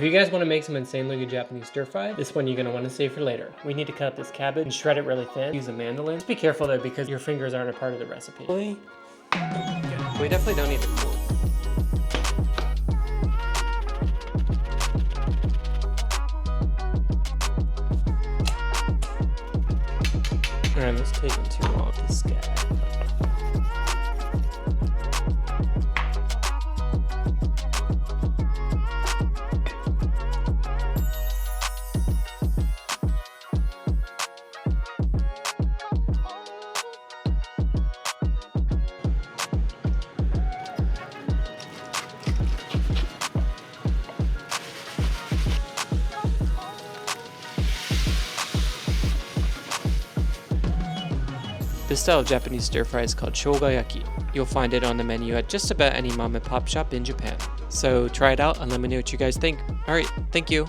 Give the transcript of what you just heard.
If you guys want to make some insanely good Japanese stir fry, this one you're going to want to save for later. We need to cut up this cabbage and shred it really thin. Use a mandolin. Just be careful though because your fingers aren't a part of the recipe. We definitely don't need to cool. Alright, this is taking too long to scat. This style of Japanese stir fry is called shogayaki. You'll find it on the menu at just about any mom and pop shop in Japan. So try it out and let me know what you guys think. Alright, thank you.